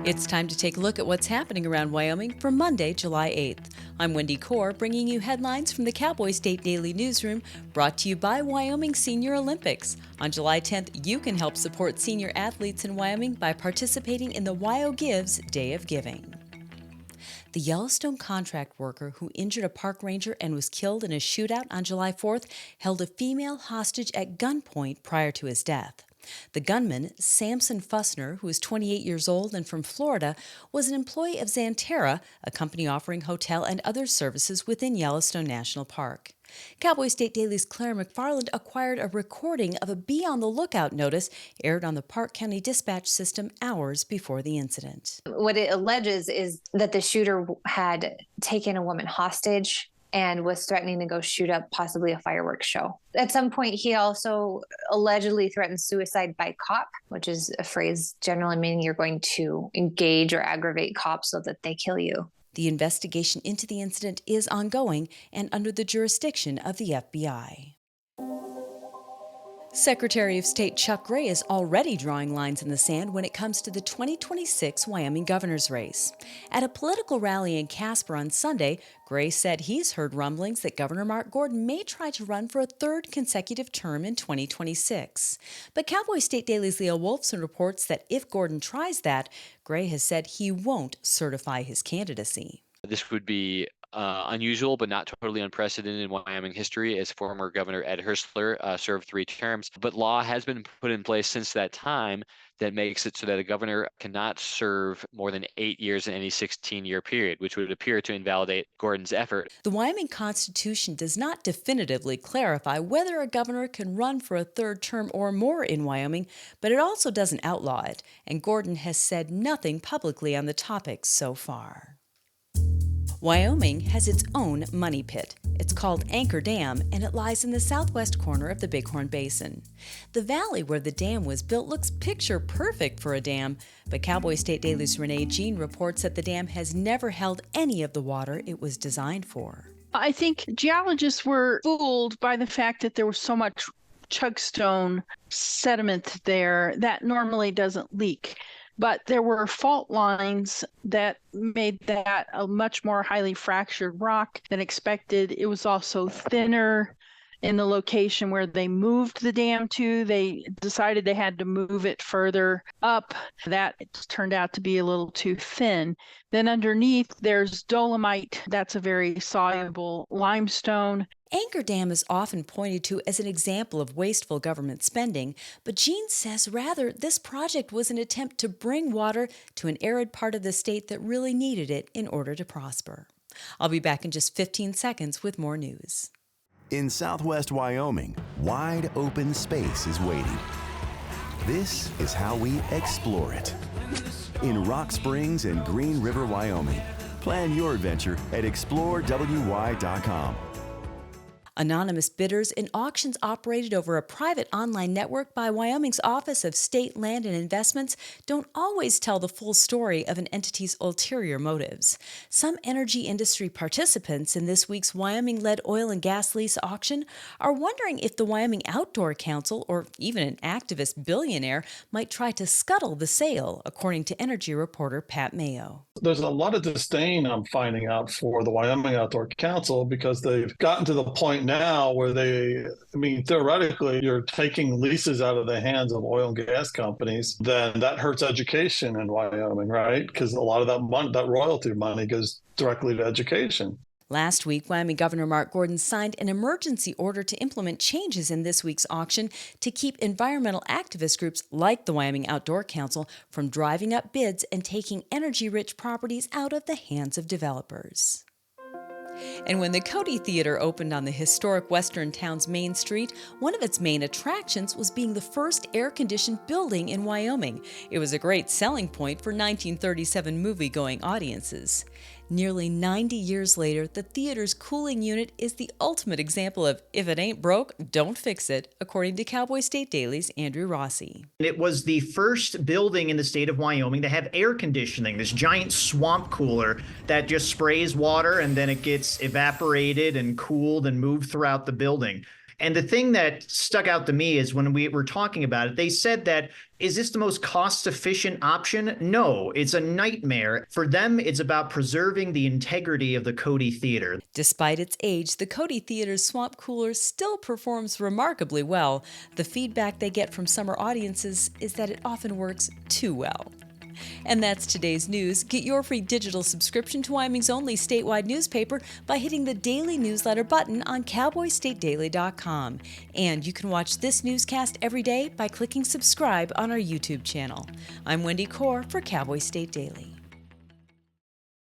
It's time to take a look at what's happening around Wyoming for Monday, July 8th. I'm Wendy Corr, bringing you headlines from the Cowboy State Daily newsroom, brought to you by Wyoming Senior Olympics. On July 10th, you can help support senior athletes in Wyoming by participating in the Wyo Gives Day of Giving. The Yellowstone contract worker who injured a park ranger and was killed in a shootout on July 4th held a female hostage at gunpoint prior to his death. The gunman, Samson Fussner, who is 28 years old and from Florida, was an employee of Xanterra, a company offering hotel and other services within Yellowstone National Park. Cowboy State Daily's Claire McFarland acquired a recording of a Be on the Lookout notice aired on the Park County Dispatch system hours before the incident. What it alleges is that the shooter had taken a woman hostage and was threatening to go shoot up possibly a fireworks show. At some point, he also allegedly threatened suicide by cop, which is a phrase generally meaning you're going to engage or aggravate cops so that they kill you. The investigation into the incident is ongoing and under the jurisdiction of the FBI. Secretary of State Chuck Gray is already drawing lines in the sand when it comes to the 2026 Wyoming governor's race. At a political rally in Casper on Sunday, Gray said he's heard rumblings that Governor Mark Gordon may try to run for a third consecutive term in 2026. But Cowboy State Daily's Leah Wolfson reports that if Gordon tries that, Gray has said he won't certify his candidacy. This would be unusual, but not totally unprecedented in Wyoming history, as former Governor Ed Hurstler served 3 terms. But law has been put in place since that time that makes it so that a governor cannot serve more than 8 years in any 16-year period, which would appear to invalidate Gordon's effort. The Wyoming Constitution does not definitively clarify whether a governor can run for a third term or more in Wyoming, but it also doesn't outlaw it, and Gordon has said nothing publicly on the topic so far. Wyoming has its own money pit. It's called Anchor Dam, and it lies in the southwest corner of the Bighorn Basin. The valley where the dam was built looks picture perfect for a dam, but Cowboy State Daily's Renee Jean reports that the dam has never held any of the water it was designed for. I think geologists were fooled by the fact that there was so much chugstone sediment there that normally doesn't leak. But there were fault lines that made that a much more highly fractured rock than expected. It was also thinner in the location where they moved the dam to. They decided they had to move it further up. That turned out to be a little too thin. Then underneath, there's dolomite. That's a very soluble limestone. Anchor Dam is often pointed to as an example of wasteful government spending, but Jean says rather this project was an attempt to bring water to an arid part of the state that really needed it in order to prosper. I'll be back in just 15 seconds with more news. In southwest Wyoming, wide open space is waiting. This is how we explore it. In Rock Springs and Green River, Wyoming. Plan your adventure at explorewy.com. Anonymous bidders in auctions operated over a private online network by Wyoming's Office of State Land and Investments don't always tell the full story of an entity's ulterior motives. Some energy industry participants in this week's Wyoming-led oil and gas lease auction are wondering if the Wyoming Outdoor Council, or even an activist billionaire, might try to scuttle the sale, according to energy reporter Pat Mayo. There's a lot of disdain I'm finding out for the Wyoming Outdoor Council because they've gotten to the point now where theoretically, you're taking leases out of the hands of oil and gas companies, then that hurts education in Wyoming, right? Because a lot of that money, that royalty money goes directly to education. Last week, Wyoming Governor Mark Gordon signed an emergency order to implement changes in this week's auction to keep environmental activist groups like the Wyoming Outdoor Council from driving up bids and taking energy-rich properties out of the hands of developers. And when the Cody Theater opened on the historic western town's Main Street, one of its main attractions was being the first air-conditioned building in Wyoming. It was a great selling point for 1937 movie-going audiences. Nearly 90 years later, the theater's cooling unit is the ultimate example of if it ain't broke, don't fix it, according to Cowboy State Daily's Andrew Rossi. It was the first building in the state of Wyoming to have air conditioning, this giant swamp cooler that just sprays water and then it gets evaporated and cooled and moved throughout the building. And the thing that stuck out to me is when we were talking about it, they said that, is this the most cost-efficient option? No, it's a nightmare. For them, it's about preserving the integrity of the Cody Theater. Despite its age, the Cody Theater's swamp cooler still performs remarkably well. The feedback they get from summer audiences is that it often works too well. And that's today's news. Get your free digital subscription to Wyoming's only statewide newspaper by hitting the daily newsletter button on cowboystatedaily.com. And you can watch this newscast every day by clicking subscribe on our YouTube channel. I'm Wendy Corr for Cowboy State Daily.